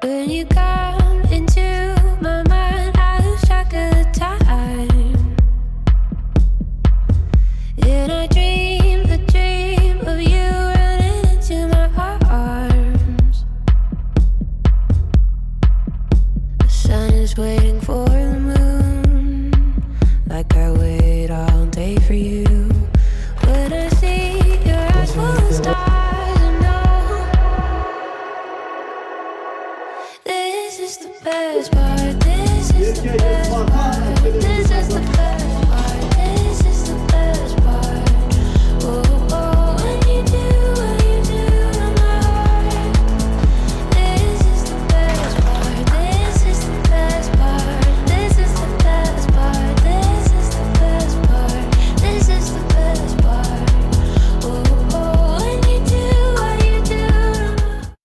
When you come into my mind, I lose track of time. And I dream the dream of you running into my arms. The sun is waiting for the moon, like I wait all day for you. When I see your eyes full of stars, I know this is the best part. This is the best part.